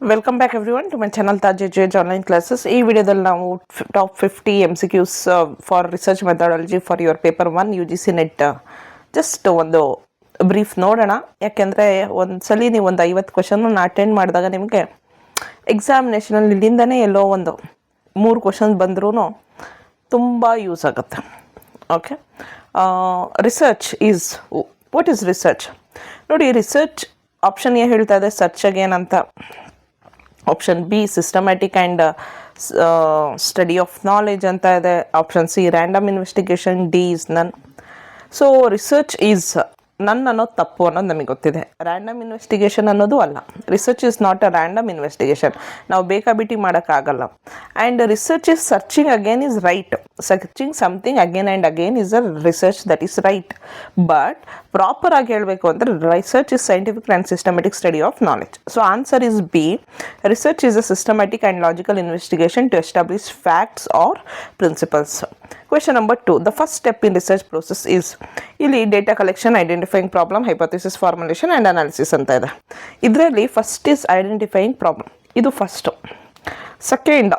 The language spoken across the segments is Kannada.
Welcome back everyone to my channel Taj ಎಜುಕೇಜ್ ಆನ್ಲೈನ್ ಕ್ಲಾಸಸ್. ಈ ವಿಡಿಯೋದಲ್ಲಿ ನಾವು top 50 MCQs for research methodology for your paper 1 UGC NET just ಒಂದು ಬ್ರೀಫ್ ನೋಡೋಣ. ಯಾಕೆಂದರೆ ಒಂದು ಸಲ ನೀವು ಒಂದು 50 ಕ್ವಶನ್ನ ಅಟೆಂಡ್ ಮಾಡಿದಾಗ ನಿಮಗೆ ಎಕ್ಸಾಮಿನೇಷನಲ್ಲಿ ಇಲ್ಲಿಂದನೇ ಎಲ್ಲೋ ಒಂದು 3 ಕ್ವಶನ್ ಬಂದ್ರೂ ತುಂಬ ಯೂಸ್ ಆಗುತ್ತೆ. Okay, research is what is research? ನೋಡಿ, ರಿಸರ್ಚ್ ಆಪ್ಷನ್ ಎ ಹೇಳ್ತಾ ಇದೆ ಸರ್ಚ್ ಅಗೇನ್ ಅಂತ. Option B systematic and study of knowledge ಅಂತ ಇದೆ. Option C random investigation, D is ನನ್. ಸೊ ರಿಸರ್ಚ್ ಈಸ್ ನನ್ ಅನ್ನೋದು ತಪ್ಪು ಅನ್ನೋದು ನಮಗೆ ಗೊತ್ತಿದೆ. ರ್ಯಾಂಡಮ್ ಇನ್ವೆಸ್ಟಿಗೇಷನ್ ಅನ್ನೋದು ಅಲ್ಲ. Research is not a random investigation. ನಾವು ಬೇಕಾಬಿಟ್ಟಿ ಮಾಡೋಕ್ಕಾಗಲ್ಲ. And research is searching again is right. Searching something again and again is a research that is right. But proper ಆಗಿ ಹೇಳಬೇಕು ಅಂದರೆ research is scientific and systematic study of knowledge. So answer is B. Research is a systematic and logical investigation to establish facts or principles. Question number 2. The first step in research process is ಇಲ್ಲಿ data collection, identifying problem, hypothesis formulation and analysis ಅಂತ ಇದೆ. ಇದರಲ್ಲಿ ಫಸ್ಟ್ ಈಸ್ ಐಡೆಂಟಿಫೈಯಿಂಗ್ ಪ್ರಾಬ್ಲಮ್, ಇದು ಫಸ್ಟು. ಸೆಕೆಂಡ್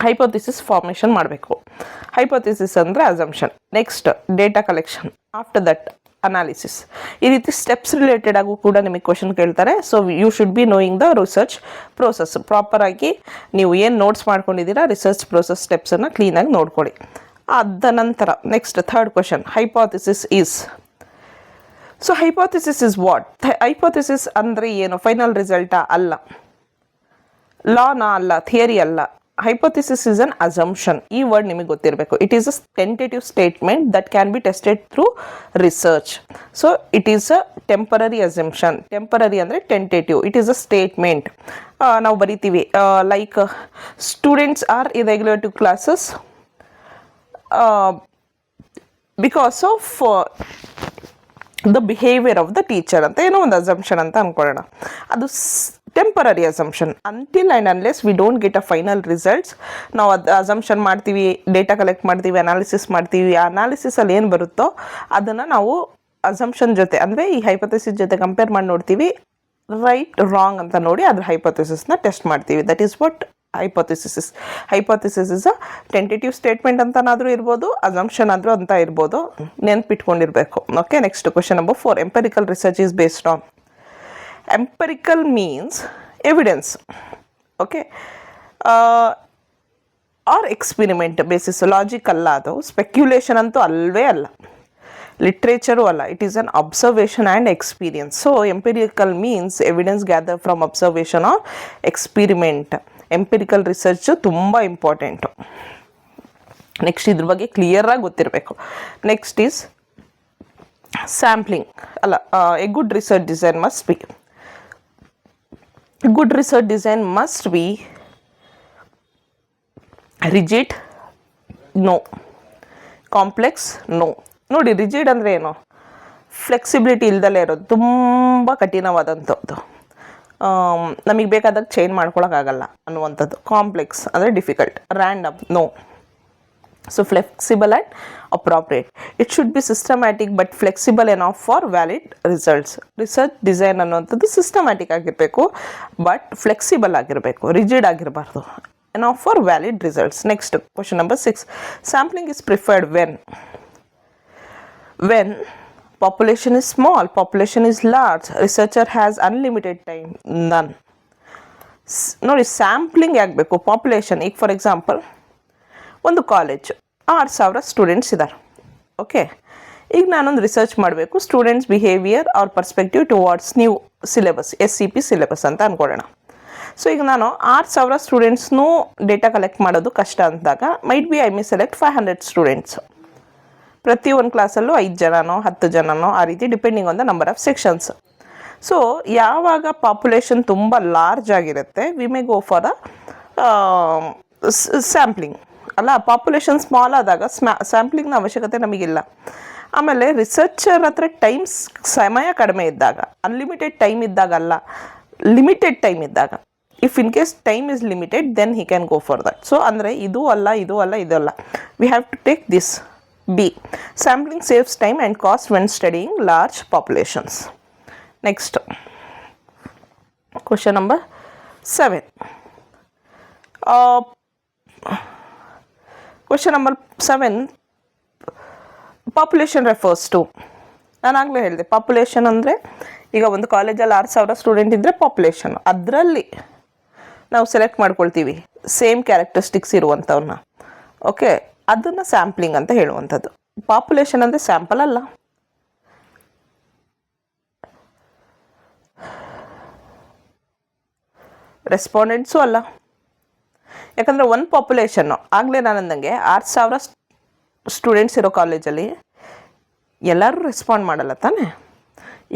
ಹೈಪೋಥಿಸಿಸ್ ಫಾರ್ಮೇಷನ್ ಮಾಡಬೇಕು. ಹೈಪೋಥಿಸಿಸ್ ಅಂದರೆ assumption. Next data collection, after that analysis. ಈ ರೀತಿ ಸ್ಟೆಪ್ಸ್ ರಿಲೇಟೆಡ್ ಆಗು ಕೂಡ ನಿಮಗೆ ಕ್ವಶನ್ ಕೇಳ್ತಾರೆ. So you should be knowing the research process. ಪ್ರಾಪರಾಗಿ ನೀವು ಏನು ನೋಟ್ಸ್ ಮಾಡ್ಕೊಂಡಿದ್ದೀರಾ ರಿಸರ್ಚ್ ಪ್ರೋಸೆಸ್ ಸ್ಟೆಪ್ಸನ್ನು ಕ್ಲೀನಾಗಿ ನೋಡ್ಕೊಳ್ಳಿ. ಅದ ನಂತರ next third question, hypothesis is. So hypothesis is what? Hypothesis ಅಂದರೆ ಏನು? ಫೈನಲ್ ರಿಸಲ್ಟಾ? ಅಲ್ಲ. ಲಾನಾ? ಅಲ್ಲ. ಥಿಯರಿ ಅಲ್ಲ. Hypothesis is an assumption. ಈ ವರ್ಡ್ ನಿಮಗೆ ಗೊತ್ತಿರಬೇಕು. It is a tentative statement that can be tested through research. So it is a temporary assumption. Temporary ಅಂದರೆ tentative. It is a statement. ನಾವು ಬರಿತೀವಿ like students are irregular to classes because of the behaviour of the teacher ಅಂತ ಏನೋ ಒಂದು ಅಸಂಪ್ಷನ್ ಅಂತ ಅಂದ್ಕೊಳ್ಳೋಣ. ಅದು temporary assumption. Until and unless we don't get a final results ನಾವು ಅದು ಅಸಂಪ್ಷನ್ ಮಾಡ್ತೀವಿ, ಡೇಟಾ ಕಲೆಕ್ಟ್ ಮಾಡ್ತೀವಿ, ಅನಾಲಿಸಿಸ್ ಮಾಡ್ತೀವಿ. ಆ ಅನಾಲಿಸಿಸಲ್ಲಿ ಏನು ಬರುತ್ತೋ ಅದನ್ನು ನಾವು ಅಸಂಪ್ಷನ್ ಜೊತೆ ಅಂದರೆ ಈ ಹೈಪೋಥೆಸಿಸ್ ಜೊತೆ ಕಂಪೇರ್ ಮಾಡಿ ನೋಡ್ತೀವಿ. ರೈಟ್ ರಾಂಗ್ ಅಂತ ನೋಡಿ ಅದ್ರ ಹೈಪೋಥೆಸಿಸ್ನ ಟೆಸ್ಟ್ ಮಾಡ್ತೀವಿ. That is what hypothesis. Hypothesis is a tentative statement ಅಂತನಾದರೂ ಇರ್ಬೋದು, ಅಸಂಪ್ಷನ್ ಆದರೂ ಅಂತ ಇರ್ಬೋದು. ನೆನ್ಪಿಟ್ಕೊಂಡಿರಬೇಕು. Okay, next question number 4. Empirical research is based on. Empirical means evidence, okay, or experiment basis. Logic ಅಲ್ಲ, ಅದು ಸ್ಪೆಕ್ಯುಲೇಷನ್ ಅಂತೂ ಅಲ್ವೇ ಅಲ್ಲ, ಲಿಟ್ರೇಚರು ಅಲ್ಲ. It is an observation and experience. So empirical means evidence gather from observation or experiment. Empirical research ತುಂಬ ಇಂಪಾರ್ಟೆಂಟು. ನೆಕ್ಸ್ಟ್ ಇದ್ರ ಬಗ್ಗೆ ಕ್ಲಿಯರಾಗಿ ಗೊತ್ತಿರಬೇಕು. Next is sampling. ಅಲ್ಲ, a good research design must be. Good research design must be rigid, no. Complex, no. ನೋಡಿ, ರಿಜಿಡ್ ಅಂದರೆ ಏನು? ಫ್ಲೆಕ್ಸಿಬಿಲಿಟಿ ಇಲ್ದಲೇ ಇರೋದು, ತುಂಬ ಕಠಿಣವಾದಂಥದ್ದು, ನಮಗೆ ಬೇಕಾದಾಗ ಚೇಂಜ್ ಮಾಡ್ಕೊಳಕ್ಕಾಗಲ್ಲ ಅನ್ನುವಂಥದ್ದು. ಕಾಂಪ್ಲೆಕ್ಸ್ ಅಂದರೆ difficult. Random, no. So flexible and appropriate. It should be systematic but flexible enough for valid results. Research design ಅನ್ನುವಂಥದ್ದು ಸಿಸ್ಟಮ್ಯಾಟಿಕ್ ಆಗಿರಬೇಕು ಬಟ್ ಫ್ಲೆಕ್ಸಿಬಲ್ ಆಗಿರಬೇಕು, ರಿಜಿಡ್ ಆಗಿರಬಾರ್ದು. Enough for valid results. Next question number 6. Sampling is preferred when population is small, population is large, researcher has unlimited time, none. ನೋಡಿ, ಸ್ಯಾಂಪ್ಲಿಂಗ್ ಆಗಬೇಕು. ಪಾಪ್ಯುಲೇಷನ್, ಈಗ ಫಾರ್ ಎಕ್ಸಾಂಪಲ್ ಒಂದು ಕಾಲೇಜ್ 6,000 ಸ್ಟೂಡೆಂಟ್ಸ್ ಇದ್ದಾರೆ. ಓಕೆ, ಈಗ ನಾನೊಂದು ರಿಸರ್ಚ್ ಮಾಡಬೇಕು. ಸ್ಟೂಡೆಂಟ್ಸ್ ಬಿಹೇವಿಯರ್ ಅವ್ರ perspective towards new syllabus, SCP syllabus ಅಂತ ಅಂದ್ಕೊಳ್ಳೋಣ. ಸೊ ಈಗ ನಾನು 6,000 ಸ್ಟೂಡೆಂಟ್ಸ್ನೂ ಡೇಟಾ ಕಲೆಕ್ಟ್ ಮಾಡೋದು ಕಷ್ಟ ಅಂದಾಗ might be I may select 500 students. ಪ್ರತಿ ಒಂದು ಕ್ಲಾಸಲ್ಲೂ 5 ಜನನೋ 10 ಜನನೋ ಆ ರೀತಿ, depending on the number of sections. So ಯಾವಾಗ ಪಾಪ್ಯುಲೇಷನ್ ತುಂಬ ಲಾರ್ಜ್ ಆಗಿರುತ್ತೆ, we may go for a sampling. ಅಲ್ಲ, ಪಾಪ್ಯುಲೇಷನ್ ಸ್ಮಾಲ್ ಆದಾಗ ಸ್ಯಾಂಪ್ಲಿಂಗ್ನ ಅವಶ್ಯಕತೆ ನಮಗಿಲ್ಲ. ಆಮೇಲೆ ರಿಸರ್ಚರ್ ಹತ್ರ ಸಮಯ ಕಡಿಮೆ ಇದ್ದಾಗ, ಅನ್ಲಿಮಿಟೆಡ್ ಟೈಮ್ ಇದ್ದಾಗ ಅಲ್ಲ, ಲಿಮಿಟೆಡ್ ಟೈಮ್ ಇದ್ದಾಗ, if in case time is limited then he can go for that. So ಅಂದರೆ ಇದು ಅಲ್ಲ, ಇದು ಅಲ್ಲ, ಇದಲ್ಲ. We have to take this. B. Sampling saves time and cost when studying large populations. Next, question number 7. Question number 7. Population refers to, ನಾನು ಆಗಲೇ ಹೇಳಿದೆ ಪಾಪ್ಯುಲೇಷನ್ ಅಂದರೆ ಈಗ ಒಂದು ಕಾಲೇಜಲ್ಲಿ 6,000 ಸ್ಟೂಡೆಂಟ್ ಇದ್ದರೆ ಪಾಪ್ಯುಲೇಷನ್, ಅದರಲ್ಲಿ ನಾವು ಸೆಲೆಕ್ಟ್ ಮಾಡ್ಕೊಳ್ತೀವಿ ಸೇಮ್ ಕ್ಯಾರೆಕ್ಟರಿಸ್ಟಿಕ್ಸ್ ಇರುವಂಥವ್ರನ್ನ. ಓಕೆ, ಅದನ್ನು ಸ್ಯಾಂಪ್ಲಿಂಗ್ ಅಂತ ಹೇಳುವಂಥದ್ದು. ಪಾಪ್ಯುಲೇಷನ್ ಅಂದರೆ ಸ್ಯಾಂಪಲ್ ಅಲ್ಲ. ರೆಸ್ಪಾಂಡೆಂಟ್ಸು ಅಲ್ಲ. ಯಾಕಂದರೆ ಒಂದು ಪಾಪ್ಯುಲೇಷನ್ನು ಆಗಲೇ ನಾನು ಅಂದಂಗೆ 6,000 ಸ್ಟೂಡೆಂಟ್ಸ್ ಇರೋ ಕಾಲೇಜಲ್ಲಿ ಎಲ್ಲರೂ ರೆಸ್ಪಾಂಡ್ ಮಾಡಲ್ಲ ತಾನೇ.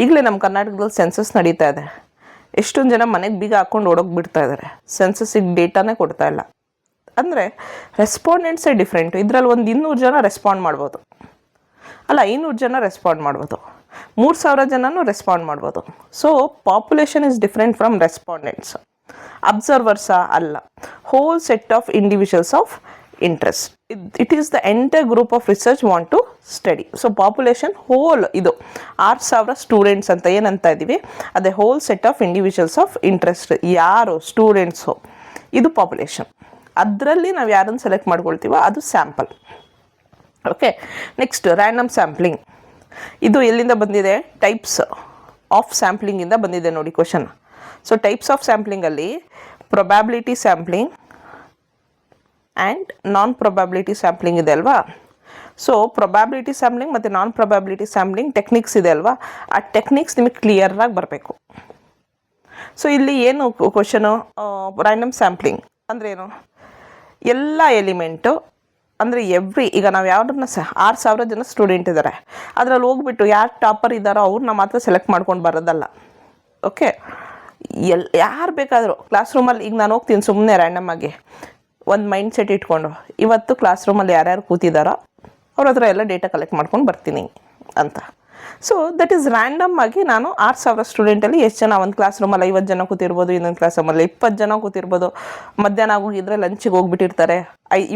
ಈಗಲೇ ನಮ್ಮ ಕರ್ನಾಟಕದಲ್ಲಿ ಸೆನ್ಸಸ್ ನಡೀತಾ ಇದೆ. ಎಷ್ಟೊಂದು ಜನ ಮನೆಗೆ ಬೀಗ ಹಾಕ್ಕೊಂಡು ಓಡೋಗಿ ಬಿಡ್ತಾ ಇದ್ದಾರೆ, ಸೆನ್ಸಸ್ಸಿಗೆ ಡೇಟಾನೇ ಕೊಡ್ತಾ ಇಲ್ಲ. ಅಂದರೆ ರೆಸ್ಪಾಂಡೆಂಟ್ಸೇ ಡಿಫ್ರೆಂಟು. ಇದರಲ್ಲಿ ಒಂದು 200 ಜನ ರೆಸ್ಪಾಂಡ್ ಮಾಡ್ಬೋದು, ಅಲ್ಲ 500 ಜನ ರೆಸ್ಪಾಂಡ್ ಮಾಡ್ಬೋದು, 3,000 ಜನನೂ ರೆಸ್ಪಾಂಡ್ ಮಾಡ್ಬೋದು. So population is different from respondents. ಅಬ್ಸರ್ವರ್ಸಾ ಅಲ್ಲ, whole set of individuals of interest. It is the entire group of research want to study. So population whole, ಇದು 6,000 ಸ್ಟೂಡೆಂಟ್ಸ್ ಅಂತ ಏನಂತ ಇದ್ದೀವಿ, ಅದೇ ಹೋಲ್ ಸೆಟ್ ಆಫ್ ಇಂಡಿವಿಜುವಲ್ಸ್ ಆಫ್ ಇಂಟ್ರೆಸ್ಟ್, ಯಾರು ಸ್ಟೂಡೆಂಟ್ಸು, ಇದು ಪಾಪ್ಯುಲೇಷನ್. ಅದರಲ್ಲಿ ನಾವು ಯಾರನ್ನು ಸೆಲೆಕ್ಟ್ ಮಾಡ್ಕೊಳ್ತೀವೋ ಅದು sample. Okay, next random sampling. ಇದು ಎಲ್ಲಿಂದ ಬಂದಿದೆ? ಟೈಪ್ಸ್ ಆಫ್ ಸ್ಯಾಂಪ್ಲಿಂಗಿಂದ ಬಂದಿದೆ ನೋಡಿ ಕ್ವಶನ್. ಸೊ ಟೈಪ್ಸ್ ಆಫ್ ಸ್ಯಾಂಪ್ಲಿಂಗಲ್ಲಿ probability sampling and non probability sampling ಇದೆ ಅಲ್ವಾ. ಸೊ ಪ್ರೊಬ್ಯಾಬಿಲಿಟಿ ಸ್ಯಾಂಪ್ಲಿಂಗ್ ಮತ್ತು ನಾನ್ ಪ್ರೊಬ್ಯಾಬಿಲಿಟಿ ಸ್ಯಾಂಪ್ಲಿಂಗ್ ಟೆಕ್ನಿಕ್ಸ್ ಇದೆ ಅಲ್ವಾ, ಆ ಟೆಕ್ನಿಕ್ಸ್ ನಿಮಗೆ ಕ್ಲಿಯರಾಗಿ ಬರಬೇಕು. ಸೊ ಇಲ್ಲಿ ಏನು ಕ್ವಶನು, ರ್ಯಾಂಡಮ್ ಸ್ಯಾಂಪ್ಲಿಂಗ್ ಅಂದರೆ ಏನು? ಎಲ್ಲ ಎಲಿಮೆಂಟು ಅಂದರೆ ಈಗ ನಾವು ಯಾವ್ದನ್ನ 6,000 ಜನ ಸ್ಟೂಡೆಂಟ್ ಇದ್ದಾರೆ, ಅದರಲ್ಲಿ ಹೋಗ್ಬಿಟ್ಟು ಯಾರು ಟಾಪರ್ ಇದ್ದಾರೋ ಅವ್ರನ್ನ ಮಾತ್ರ ಸೆಲೆಕ್ಟ್ ಮಾಡ್ಕೊಂಡು ಬರೋದಲ್ಲ. ಓಕೆ, ಯಾರು ಬೇಕಾದರೂ ಕ್ಲಾಸ್ ರೂಮಲ್ಲಿ, ಈಗ ನಾನು ಹೋಗ್ತೀನಿ ಸುಮ್ಮನೆ ರ್ಯಾಂಡಮ್ ಆಗಿ ಒಂದು ಮೈಂಡ್ ಸೆಟ್ ಇಟ್ಕೊಂಡು ಇವತ್ತು ಕ್ಲಾಸ್ ರೂಮಲ್ಲಿ ಯಾರ್ಯಾರು ಕೂತಿದ್ದಾರೋ ಅವ್ರ ಹತ್ರ ಎಲ್ಲ ಡೇಟಾ ಕಲೆಕ್ಟ್ ಮಾಡ್ಕೊಂಡು ಬರ್ತೀನಿ ಅಂತ. ಸೊ ದಟ್ ಈಸ್ ರ್ಯಾಂಡಮ್ ಆಗಿ ನಾನು 6,000 ಸ್ಟೂಡೆಂಟಲ್ಲಿ ಎಷ್ಟು ಜನ, ಒಂದು ಕ್ಲಾಸ್ ರೂಮಲ್ಲಿ 50 ಜನ ಕೂತಿರ್ಬೋದು, ಇನ್ನೊಂದು ಕ್ಲಾಸ್ ರೂಮಲ್ಲಿ 20 ಜನ ಕೂತಿರ್ಬೋದು, ಮಧ್ಯಾಹ್ನ ಆಗೋಗಿದ್ರೆ ಲಂಚಿಗೆ ಹೋಗ್ಬಿಟ್ಟಿರ್ತಾರೆ,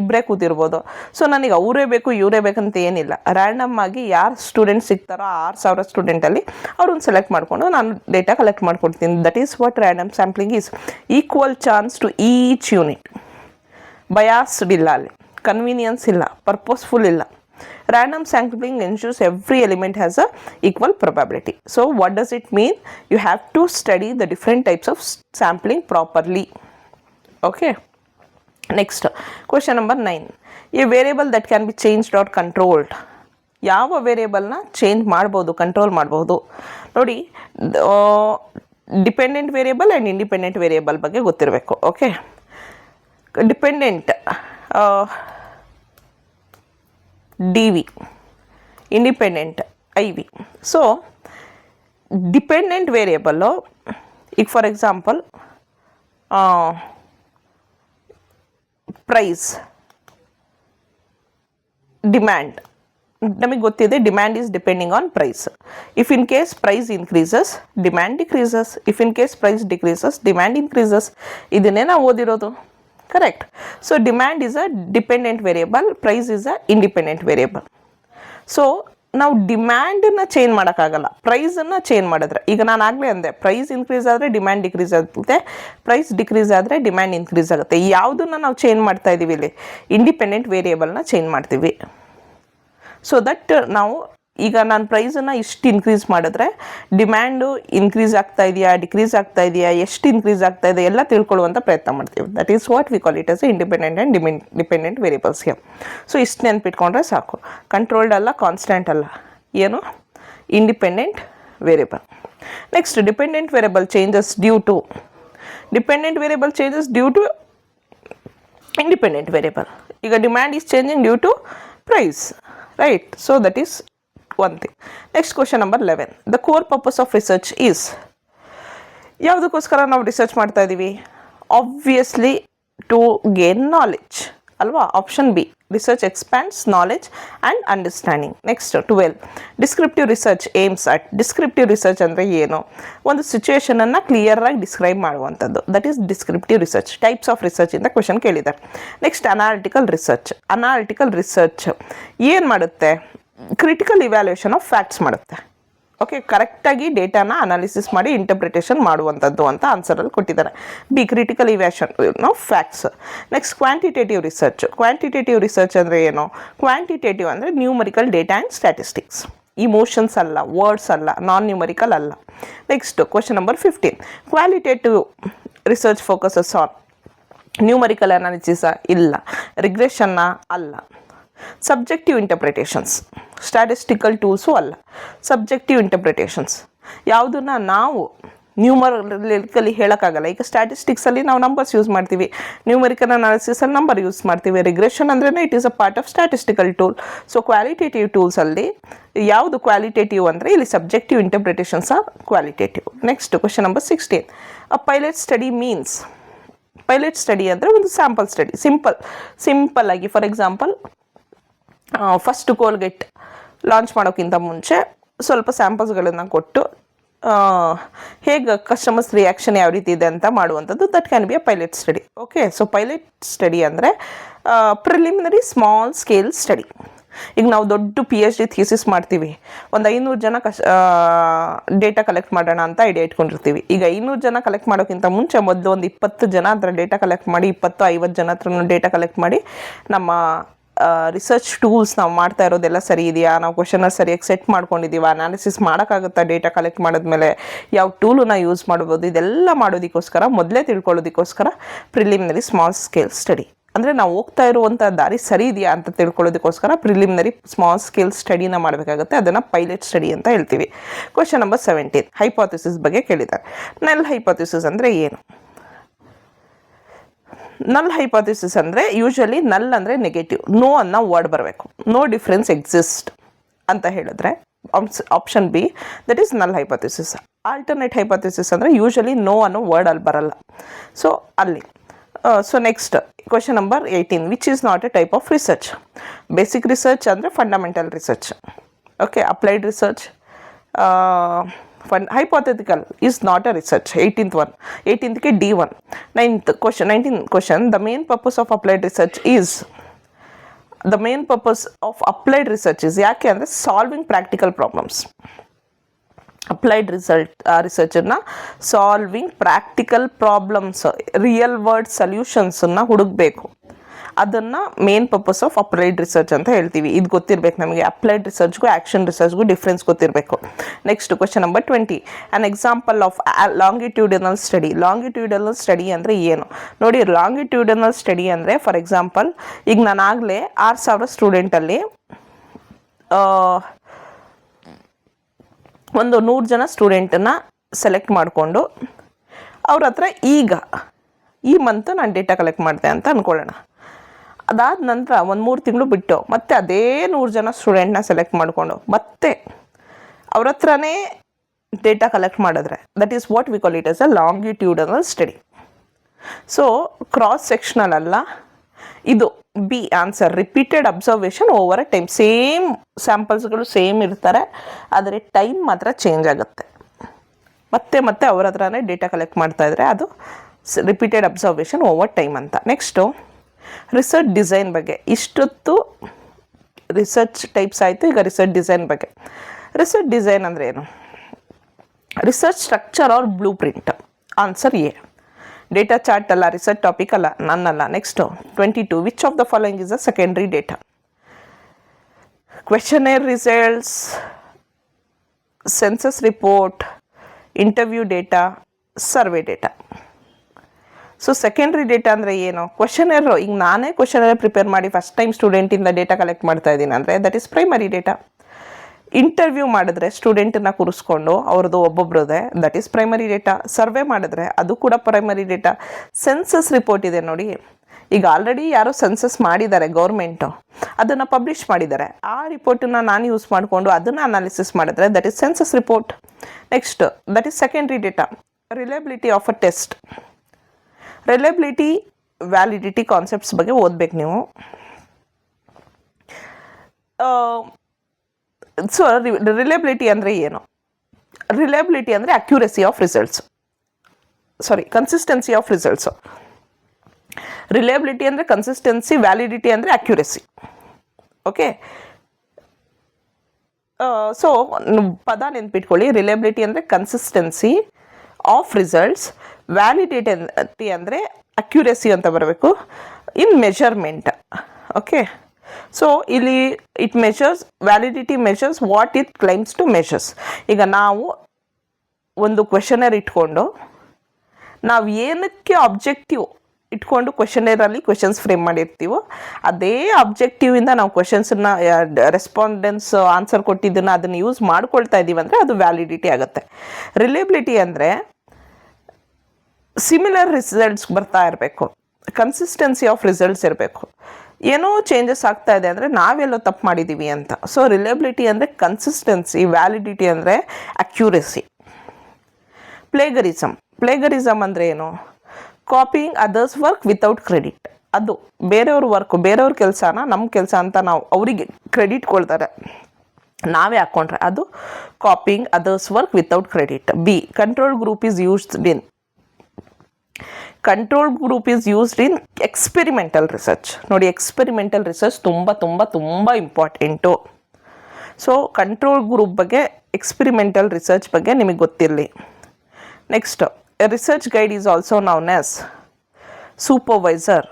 ಇಬ್ಬರೇ ಕೂತಿರ್ಬೋದು. ಸೊ ನನಗೆ ಅವರೇ ಬೇಕು ಇವರೇ ಬೇಕಂತ ಏನಿಲ್ಲ, ರ್ಯಾಂಡಮ್ ಆಗಿ ಯಾರು ಸ್ಟೂಡೆಂಟ್ ಸಿಗ್ತಾರೋ 6,000 ಸ್ಟೂಡೆಂಟಲ್ಲಿ ಅವ್ರನ್ನ ಸೆಲೆಕ್ಟ್ ಮಾಡಿಕೊಂಡು ನಾನು ಡೇಟಾ ಕಲೆಕ್ಟ್ ಮಾಡ್ಕೊಡ್ತೀನಿ. That is what random sampling is. Equal chance to each unit. Biased ಇಲ್ಲ ಅಲ್ಲಿ, ಕನ್ವೀನಿಯನ್ಸ್ ಇಲ್ಲ, ಪರ್ಪಸ್ಫುಲ್ ಇಲ್ಲ. Random sampling ensures every element has a equal probability. So what does it mean? You have to study the different types of sampling properly. Okay. Next, question number 9. A variable that can be changed or controlled. ಯಾವ ವೇರಿಯೇಬಲ್ನ ಚೇಂಜ್ ಮಾಡ್ಬೋದು, ಕಂಟ್ರೋಲ್ ಮಾಡ್ಬೋದು ನೋಡಿ. Dependent variable and independent variable ಬಗ್ಗೆ ಗೊತ್ತಿರಬೇಕು. Okay, dependent DV, independent IV. So dependent variable, ಈಗ ಫಾರ್ ಎಕ್ಸಾಂಪಲ್ ಪ್ರೈಸ್, ಡಿಮ್ಯಾಂಡ್, ನಮಗೆ ಗೊತ್ತಿದೆ demand is depending on price. If in case price increases demand decreases, if in case price decreases demand increases. ಇದನ್ನೇ ನಾವು ಓದಿರೋದು, correct. So demand is a dependent variable, price is a independent variable. So ನಾವು ಡಿಮ್ಯಾಂಡನ್ನು ಚೇಂಜ್ ಮಾಡೋಕ್ಕಾಗಲ್ಲ, ಪ್ರೈಸನ್ನು ಚೇಂಜ್ ಮಾಡಿದ್ರೆ. ಈಗ ನಾನು ಆಗಲೇ ಅಂದೆ ಪ್ರೈಸ್ ಇನ್ಕ್ರೀಸ್ ಆದರೆ ಡಿಮ್ಯಾಂಡ್ ಡಿಕ್ರೀಸ್ ಆಗುತ್ತೆ, ಪ್ರೈಸ್ ಡಿಕ್ರೀಸ್ ಆದರೆ ಡಿಮ್ಯಾಂಡ್ ಇನ್ಕ್ರೀಸ್ ಆಗುತ್ತೆ. ಯಾವುದನ್ನು ನಾವು ಚೇಂಜ್ ಮಾಡ್ತಾ ಇದ್ದೀವಿ ಇಲ್ಲಿ? ಇಂಡಿಪೆಂಡೆಂಟ್ ವೇರಿಯೇಬಲ್ನ ಚೇಂಜ್ ಮಾಡ್ತೀವಿ. ಸೊ ದಟ್ ನಾವು ಈಗ ನಾನು ಪ್ರೈಸನ್ನು ಇಷ್ಟು ಇನ್ಕ್ರೀಸ್ ಮಾಡಿದ್ರೆ ಡಿಮ್ಯಾಂಡು ಇನ್ಕ್ರೀಸ್ ಆಗ್ತಾ ಇದೆಯಾ, ಡಿಕ್ರೀಸ್ ಆಗ್ತಾ ಇದೆಯಾ, ಎಷ್ಟು ಇನ್ಕ್ರೀಸ್ ಆಗ್ತಾ ಇದೆ ಎಲ್ಲ ತಿಳ್ಕೊಳ್ಳುವಂಥ ಪ್ರಯತ್ನ ಮಾಡ್ತೀವಿ. That is what we call it as independent and dependent variables. So ಇಷ್ಟು ನೆನ್ಪಿಟ್ಕೊಂಡ್ರೆ ಸಾಕು. ಕಂಟ್ರೋಲ್ಡ್ ಅಲ್ಲ, ಕಾನ್ಸ್ಟೆಂಟ್ ಅಲ್ಲ, ಏನು? Independent variable. Next, dependent variable changes due to. Dependent variable changes due to independent variable. ಈಗ demand is changing due to price, right? So that is one thing. Next, question number 11. The core purpose of research is. ಯಾವುದಕ್ಕೋಸ್ಕರ ನಾವು ರಿಸರ್ಚ್ ಮಾಡ್ತಾ ಇದ್ದೀವಿ? ಆಬ್ವಿಯಸ್ಲಿ ಟು ಗೇನ್ ನಾಲೆಡ್ಜ್ ಅಲ್ವಾ? Option B, research expands knowledge and understanding. Next 12. Descriptive research aims at. Descriptive research ಅಂದರೆ ಏನು? ಒಂದು ಸಿಚುವೇಶನನ್ನು ಕ್ಲಿಯರಾಗಿ ಡಿಸ್ಕ್ರೈಬ್ ಮಾಡುವಂಥದ್ದು, that is descriptive research. Types of research ಇಂದ ಕ್ವೆಶನ್ ಕೇಳಿದ್ದಾರೆ. Next, analytical research. Analytical research ಏನು ಮಾಡುತ್ತೆ? ಕ್ರಿಟಿಕಲ್ ಇವ್ಯಾಲ್ಯೂಯೇಷನ್ ಆಫ್ ಫ್ಯಾಕ್ಟ್ಸ್ ಮಾಡುತ್ತೆ. ಓಕೆ, ಕರೆಕ್ಟಾಗಿ ಡೇಟಾನ ಅನಾಲಿಸಿಸ್ ಮಾಡಿ ಇಂಟರ್ಪ್ರಿಟೇಷನ್ ಮಾಡುವಂಥದ್ದು ಅಂತ ಆನ್ಸರಲ್ಲಿ ಕೊಟ್ಟಿದ್ದಾರೆ. B critical ಇವ್ಯಾಷನ್ of facts. Next quantitative research. Quantitative research ಅಂದರೆ ಏನು? ಕ್ವಾಂಟಿಟೇಟಿವ್ ಅಂದರೆ numerical data and statistics. Emotions ಅಲ್ಲ, ವರ್ಡ್ಸ್ ಅಲ್ಲ, ನಾನ್ ನ್ಯೂಮರಿಕಲ್ ಅಲ್ಲ. Next question number 15. Qualitative research focuses on numerical ಅನಾಲಿಸಿಸಾ? ಇಲ್ಲ. ರಿಗ್ರೆಷನ್ನ? ಅಲ್ಲ. Subjective interpretations. ಸ್ಟ್ಯಾಟಿಸ್ಟಿಕಲ್ ಟೂಲ್ಸು ಅಲ್ಲ. ಸಬ್ಜೆಕ್ಟಿವ್ ಇಂಟರ್ಪ್ರಿಟೇಷನ್ಸ್ ಯಾವುದನ್ನು ನಾವು ನ್ಯೂಮರಿಕಲಿ ಹೇಳೋಕ್ಕಾಗಲ್ಲ. ಈಗ ಸ್ಟ್ಯಾಟಿಸ್ಟಿಕ್ಸಲ್ಲಿ ನಾವು ನಂಬರ್ಸ್ ಯೂಸ್ ಮಾಡ್ತೀವಿ, ನ್ಯೂಮರಿಕಲ್ ಅನಾಲಿಸಿಸಲ್ಲಿ ನಂಬರ್ ಯೂಸ್ ಮಾಡ್ತೀವಿ. ರಿಗ್ರೆಷನ್ ಅಂದ್ರೇ it is a part of statistical tool. So qualitative ಟೂಲ್ಸಲ್ಲಿ ಯಾವುದು ಕ್ವಾಲಿಟೇಟಿವ್ ಅಂದರೆ ಇಲ್ಲಿ subjective interpretations are qualitative. Next question number 16. A pilot study means. Pilot study ಅಂದರೆ ಒಂದು ಸ್ಯಾಂಪಲ್ ಸ್ಟಡಿ. ಸಿಂಪಲ್ ಆಗಿ for example first Colgate launch ಮಾಡೋಕ್ಕಿಂತ ಮುಂಚೆ ಸ್ವಲ್ಪ ಸ್ಯಾಂಪಲ್ಸ್ಗಳನ್ನು ಕೊಟ್ಟು ಹೇಗೆ ಕಸ್ಟಮರ್ಸ್ ರಿಯಾಕ್ಷನ್ ಯಾವ ರೀತಿ ಇದೆ ಅಂತ ಮಾಡುವಂಥದ್ದು, that can be a pilot study. Okay, so pilot study ಅಂದರೆ ಪ್ರಿಲಿಮಿನರಿ ಸ್ಮಾಲ್ ಸ್ಕೇಲ್ ಸ್ಟಡಿ. ಈಗ ನಾವು ದೊಡ್ಡ PhD ಥೀಸಿಸ್ ಮಾಡ್ತೀವಿ, ಒಂದು 500 ಜನ ಡೇಟಾ ಕಲೆಕ್ಟ್ ಮಾಡೋಣ ಅಂತ ಐಡಿಯಾ ಇಟ್ಕೊಂಡಿರ್ತೀವಿ. ಈಗ 500 ಜನ ಕಲೆಕ್ಟ್ ಮಾಡೋಕ್ಕಿಂತ ಮುಂಚೆ ಮೊದಲು ಒಂದು 20 ಜನ ಹತ್ರ ಡೇಟಾ ಕಲೆಕ್ಟ್ ಮಾಡಿ, 20-50 ಜನ ಹತ್ರ ಡೇಟಾ ಕಲೆಕ್ಟ್ ಮಾಡಿ ನಮ್ಮ ರಿಸರ್ಚ್ ಟೂಲ್ಸ್ ನಾವು ಮಾಡ್ತಾ ಇರೋದೆಲ್ಲ ಸರಿ ಇದೆಯಾ, ನಾವು ಕ್ವಶನ್ನ ಸರಿಯಾಗಿ ಸೆಟ್ ಮಾಡ್ಕೊಂಡಿದ್ದೀವ, ಅನಾಲಿಸಿಸ್ ಮಾಡೋಕ್ಕಾಗುತ್ತಾ ಡೇಟಾ ಕಲೆಕ್ಟ್ ಮಾಡಿದ್ಮೇಲೆ, ಯಾವ ಟೂಲನ್ನ ಯೂಸ್ ಮಾಡ್ಬೋದು, ಇದೆಲ್ಲ ಮಾಡೋದಕ್ಕೋಸ್ಕರ ಮೊದಲೇ ತಿಳ್ಕೊಳ್ಳೋದಕ್ಕೋಸ್ಕರ ಪ್ರಿಲಿಮಿನರಿ ಸ್ಮಾಲ್ ಸ್ಕೇಲ್ ಸ್ಟಡಿ. ಅಂದರೆ ನಾವು ಹೋಗ್ತಾ ಇರುವಂಥ ದಾರಿ ಸರಿ ಇದೆಯಾ ಅಂತ ತಿಳ್ಕೊಳ್ಳೋದಕ್ಕೋಸ್ಕರ ಪ್ರಿಲಿಮಿನರಿ ಸ್ಮಾಲ್ ಸ್ಕೇಲ್ ಸ್ಟಡಿನ ಮಾಡಬೇಕಾಗುತ್ತೆ. ಅದನ್ನು ಪೈಲಟ್ ಸ್ಟಡಿ ಅಂತ ಹೇಳ್ತೀವಿ. Question number 17. ಹೈಪೋಥಿಸಿಸ್ ಬಗ್ಗೆ ಕೇಳಿದ್ದಾರೆ. ನಲ್ ಹೈಪೋಥಿಸಿಸ್ ಅಂದರೆ ಏನು? ನಲ್ ಹೈಪೋಥಿಸಿಸ್ ಅಂದರೆ ಯೂಶಲಿ ನಲ್ ಅಂದರೆ ನೆಗೆಟಿವ್, ನೋ ಅನ್ನೋ ವರ್ಡ್ ಬರಬೇಕು. ನೋ ಡಿಫ್ರೆನ್ಸ್ ಎಕ್ಸಿಸ್ಟ್ ಅಂತ ಹೇಳಿದ್ರೆ option B, that is null hypothesis. Alternate hypothesis ಅಂದರೆ ಯೂಶಲಿ ನೋ ಅನ್ನೋ ವರ್ಡ್ ಅಲ್ಲಿ ಬರಲ್ಲ. ಸೊ ಅಲ್ಲಿ so next question number 18. Which is not a type of research? Basic research ಅಂದರೆ fundamental research. Okay, applied research. hypothetical is not a research. 18th one. 18th ke D1. 19th question. The main purpose of applied research is ಯಾಕೆ ಅಂದರೆ ಸಾಲ್ವಿಂಗ್ ಪ್ರಾಕ್ಟಿಕಲ್ ಪ್ರಾಬ್ಲಮ್ಸ್. ಅಪ್ಲೈಡ್ ರಿಸರ್ಚನ್ನು solving practical problems, real world ಸೊಲ್ಯೂಷನ್ಸನ್ನು ಹುಡುಕಬೇಕು. ಅದನ್ನು main purpose of applied research ಅಂತ ಹೇಳ್ತೀವಿ. ಇದು ಗೊತ್ತಿರಬೇಕು ನಮಗೆ. ಅಪ್ಲೈಡ್ ರಿಸರ್ಚ್ಗೂ ಆ್ಯಕ್ಷನ್ ರಿಸರ್ಚ್ಗೂ ಡಿಫ್ರೆನ್ಸ್ ಗೊತ್ತಿರಬೇಕು. Next question number 20. An example of longitudinal study. Longitudinal study ಅಂದರೆ ಏನು ನೋಡಿ. ಲಾಂಗಿಟ್ಯೂಡನಲ್ ಸ್ಟಡಿ ಅಂದರೆ ಫಾರ್ ಎಕ್ಸಾಂಪಲ್ ಈಗ ನಾನಾಗಲೇ 6,000 ಸ್ಟೂಡೆಂಟಲ್ಲಿ ಒಂದು 100 ಜನ ಸ್ಟೂಡೆಂಟನ್ನು ಸೆಲೆಕ್ಟ್ ಮಾಡಿಕೊಂಡು ಅವ್ರ ಹತ್ರ ಈಗ ಈ ಮಂತು ನಾನು ಡೇಟಾ ಕಲೆಕ್ಟ್ ಮಾಡಿದೆ ಅಂತ ಅಂದ್ಕೊಳ್ಳೋಣ. ಅದಾದ ನಂತರ ಒಂದು 3 ತಿಂಗಳು ಬಿಟ್ಟು ಮತ್ತೆ ಅದೇ 100 ಜನ ಸ್ಟೂಡೆಂಟ್ನ ಸೆಲೆಕ್ಟ್ ಮಾಡಿಕೊಂಡು ಮತ್ತೆ ಅವ್ರ ಹತ್ರನೇ ಡೇಟಾ ಕಲೆಕ್ಟ್ ಮಾಡಿದ್ರೆ that is what we call it as a longitudinal study. So cross sectional ಅಲ್ಲ ಇದು. B answer. Repeated observation over a time. Same ಸ್ಯಾಂಪಲ್ಸ್ಗಳು ಸೇಮ್ ಇರ್ತಾರೆ, ಆದರೆ ಟೈಮ್ ಮಾತ್ರ ಚೇಂಜ್ ಆಗುತ್ತೆ. ಮತ್ತೆ ಅವ್ರ ಹತ್ರನೇ ಡೇಟಾ ಕಲೆಕ್ಟ್ ಮಾಡ್ತಾ ಇದ್ರೆ ಅದು ರಿಪೀಟೆಡ್ ಅಬ್ಸರ್ವೇಷನ್ ಓವರ್ ಟೈಮ್ ಅಂತ. ನೆಕ್ಸ್ಟು ರಿಸರ್ಚ್ ಡಿಸೈನ್ ಬಗ್ಗೆ. ಇಷ್ಟೊತ್ತು ರಿಸರ್ಚ್ ಟೈಪ್ಸ್ ಆಯಿತು, ಈಗ ರಿಸರ್ಚ್ ಡಿಸೈನ್ ಬಗ್ಗೆ. ರಿಸರ್ಚ್ ಡಿಸೈನ್ ಅಂದರೆ ಏನು? Research structure or blueprint. Answer A. Data chart ಅಲ್ಲ, ರಿಸರ್ಚ್ ಟಾಪಿಕ್ ಅಲ್ಲ, ನನ್ನಲ್ಲ. Next 22. Which of the following is a secondary data? Questionnaire results, census report, interview data, survey data. So secondary data ಅಂದರೆ ಏನು? ಕ್ವೆಶನೇರು. ಈಗ ನಾನೇ ಕ್ವೆಶನೇರ್ ಪ್ರಿಪೇರ್ ಮಾಡಿ ಫಸ್ಟ್ ಟೈಮ್ ಸ್ಟೂಡೆಂಟಿಂದ ಡೇಟಾ ಕಲೆಕ್ಟ್ ಮಾಡ್ತಾ ಇದ್ದೀನಿ ಅಂದರೆ that is primary data. Interview ಮಾಡಿದ್ರೆ ಸ್ಟೂಡೆಂಟನ್ನು ಕೂರಿಸ್ಕೊಂಡು ಅವ್ರದ್ದು ಒಬ್ಬೊಬ್ರದೇ, that is primary data. Survey ಮಾಡಿದ್ರೆ ಅದು ಕೂಡ ಪ್ರೈಮರಿ ಡೇಟಾ. ಸೆನ್ಸಸ್ ರಿಪೋರ್ಟ್ ಇದೆ ನೋಡಿ, ಈಗ ಆಲ್ರೆಡಿ ಯಾರೋ ಸೆನ್ಸಸ್ ಮಾಡಿದ್ದಾರೆ ಗೌರ್ಮೆಂಟು, ಅದನ್ನು ಪಬ್ಲಿಷ್ ಮಾಡಿದ್ದಾರೆ. ಆ ರಿಪೋರ್ಟನ್ನು ನಾನು ಯೂಸ್ ಮಾಡಿಕೊಂಡು ಅದನ್ನು ಅನಾಲಿಸಿಸ್ ಮಾಡಿದ್ರೆ that is census report. Next that is secondary data. Reliability of a test. Reliability, validity concepts ಬಗ್ಗೆ ಓದಬೇಕು ನೀವು. ಸೊ ರಿಲಯಬಿಲಿಟಿ ಅಂದರೆ ಏನು? ರಿಲಯಬಿಲಿಟಿ ಅಂದರೆ accuracy of results, consistency of results. Reliability ಅಂದರೆ ಕನ್ಸಿಸ್ಟೆನ್ಸಿ, ವ್ಯಾಲಿಡಿಟಿ ಅಂದರೆ ಅಕ್ಯುರಸಿ. ಓಕೆ, ಸೊ ಪದ ನೆನ್ಪಿಟ್ಕೊಳ್ಳಿ. ರಿಲಯಬಿಲಿಟಿ ಅಂದರೆ ಕನ್ಸಿಸ್ಟೆನ್ಸಿ ಆಫ್ ರಿಸಲ್ಟ್ಸ್, ವ್ಯಾಲಿಡಿಟಿ ಅಂದರೆ ಅಕ್ಯುರೇಸಿ ಅಂತ ಬರಬೇಕು, ಇನ್ ಮೆಜರ್ಮೆಂಟ್. ಓಕೆ, ಸೊ ಇಲ್ಲಿ it measures, validity measures what it claims to measures. ಈಗ ನಾವು ಒಂದು ಕ್ವೆಶನರ್ ಇಟ್ಕೊಂಡು ನಾವು ಏನಕ್ಕೆ ಆಬ್ಜೆಕ್ಟಿವ್ ಇಟ್ಕೊಂಡು ಕ್ವೆಶನರಲ್ಲಿ ಕ್ವೆಶನ್ಸ್ ಫ್ರೇಮ್ ಮಾಡಿರ್ತೀವೋ ಅದೇ ಆಬ್ಜೆಕ್ಟಿವಿಂದ ನಾವು ಕ್ವೆಶನ್ಸನ್ನ ರೆಸ್ಪಾಂಡೆನ್ಸ್ ಆನ್ಸರ್ ಕೊಟ್ಟಿದ್ದನ್ನು ಅದನ್ನು ಯೂಸ್ ಮಾಡ್ಕೊಳ್ತಾ ಇದ್ದೀವಿ ಅಂದರೆ ಅದು ವ್ಯಾಲಿಡಿಟಿ ಆಗುತ್ತೆ. ರಿಲಯಬಿಲಿಟಿ ಅಂದರೆ ಸಿಮಿಲರ್ ರಿಸಲ್ಟ್ಸ್ ಬರ್ತಾ ಇರಬೇಕು, ಕನ್ಸಿಸ್ಟೆನ್ಸಿ ಆಫ್ ರಿಸಲ್ಟ್ಸ್ ಇರಬೇಕು. ಏನೋ ಚೇಂಜಸ್ ಆಗ್ತಾ ಇದೆ ಅಂದರೆ ನಾವೆಲ್ಲೋ ತಪ್ಪು ಮಾಡಿದ್ದೀವಿ ಅಂತ. ಸೊ ರಿಲಯಬಿಲಿಟಿ ಅಂದರೆ ಕನ್ಸಿಸ್ಟೆನ್ಸಿ, ವ್ಯಾಲಿಡಿಟಿ ಅಂದರೆ ಅಕ್ಯುರೇಸಿ. ಪ್ಲೇಗರಿಸಮ್ ಅಂದರೆ ಏನು? Copying others work without credit. ಅದು ಬೇರೆಯವ್ರ ವರ್ಕು, ಬೇರೆಯವ್ರ ಕೆಲಸನ ನಮ್ಮ ಕೆಲಸ ಅಂತ ನಾವು ಅವರಿಗೆ ಕ್ರೆಡಿಟ್ ಕೊಡ್ತಾರೆ, ನಾವೇ ಹಾಕ್ಕೊಂಡ್ರೆ ಅದು copying others work without credit. B, control group is used in experimental research. ನೋಡಿ, ಎಕ್ಸ್ಪೆರಿಮೆಂಟಲ್ ರಿಸರ್ಚ್ ತುಂಬ ತುಂಬ ತುಂಬ ಇಂಪಾರ್ಟೆಂಟು. ಸೊ ಕಂಟ್ರೋಲ್ ಗ್ರೂಪ್ ಬಗ್ಗೆ, ಎಕ್ಸ್ಪೆರಿಮೆಂಟಲ್ ರಿಸರ್ಚ್ ಬಗ್ಗೆ ನಿಮಗೆ ಗೊತ್ತಿರಲಿ. Next, a research guide is also known as supervisor.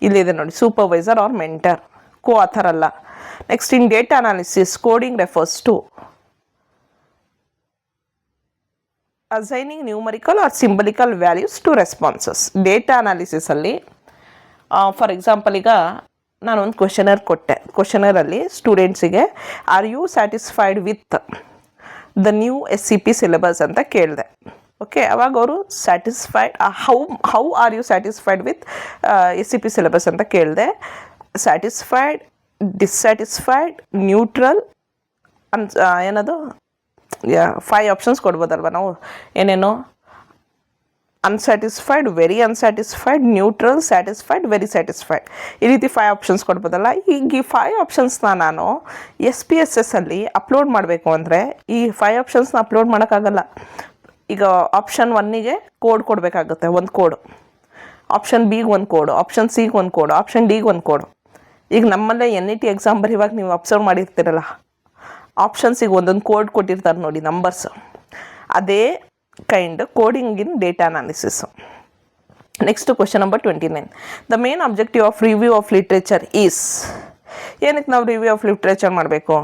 ಇಲ್ಲಿದೆ ನೋಡಿ, supervisor or mentor, co author ಅಲ್ಲ. Next, in data analysis coding refers to assigning numerical or symbolical values to responses. Data ಅನಾಲಿಸಿಸಲ್ಲಿ ಫಾರ್ ಎಕ್ಸಾಂಪಲ್, ಈಗ ನಾನೊಂದು ಕ್ವೆಶನರ್ ಕೊಟ್ಟೆ. ಕ್ವೆಶನರಲ್ಲಿ ಸ್ಟೂಡೆಂಟ್ಸಿಗೆ are you satisfied with the new SCP syllabus ಅಂತ ಕೇಳಿದೆ. ಓಕೆ, ಅವಾಗ ಅವರು satisfied, how are you satisfied with SCP syllabus ಅಂತ ಕೇಳಿದೆ. ಸ್ಯಾಟಿಸ್ಫೈಡ್, ಡಿಸ್ಸ್ಯಾಟಿಸ್ಫೈಡ್, ನ್ಯೂಟ್ರಲ್ ಏನದು 5 ಆಪ್ಷನ್ಸ್ ಕೊಡ್ಬೋದಲ್ವ ನಾವು, ಏನೇನು unsatisfied, very unsatisfied, neutral, satisfied, very satisfied, ಈ ರೀತಿ 5 ಆಪ್ಷನ್ಸ್ ಕೊಡ್ಬೋದಲ್ಲ. ಈಗ ಈ 5 ಆಪ್ಷನ್ಸ್ನ ನಾನು SPSS ಅಲ್ಲಿ ಅಪ್ಲೋಡ್ ಮಾಡಬೇಕು ಅಂದರೆ ಈ 5 ಆಪ್ಷನ್ಸ್ನ ಅಪ್ಲೋಡ್ ಮಾಡೋಕ್ಕಾಗಲ್ಲ. ಈಗ ಆಪ್ಷನ್ 1ಗೆ ಕೋಡ್ ಕೊಡಬೇಕಾಗುತ್ತೆ, ಒಂದು ಕೋಡು. ಆಪ್ಷನ್ ಬಿಗೆ ಒಂದು ಕೋಡು, ಆಪ್ಷನ್ ಸಿಗೆ ಒಂದು ಕೋಡು, ಆಪ್ಷನ್ ಡಿಗೆ ಒಂದು ಕೋಡು. ಈಗ ನಮ್ಮಲ್ಲೇ NET ಎಕ್ಸಾಮ್ ಬರೆಯುವಾಗ ನೀವು ಅಬ್ಸರ್ವ್ ಮಾಡಿರ್ತೀರಲ್ಲ, ಆಪ್ಷನ್ಸಿಗೆ ಒಂದೊಂದು ಕೋಡ್ ಕೊಟ್ಟಿರ್ತಾರೆ ನೋಡಿ, ನಂಬರ್ಸ್. ಅದೇ kind coding in data analysis. Next, question number 29. The main objective of review of literature is. ಏನಕ್ಕೆ ನಾವು ರಿವ್ಯೂ ಆಫ್ ಲಿಟ್ರೇಚರ್ ಮಾಡಬೇಕು?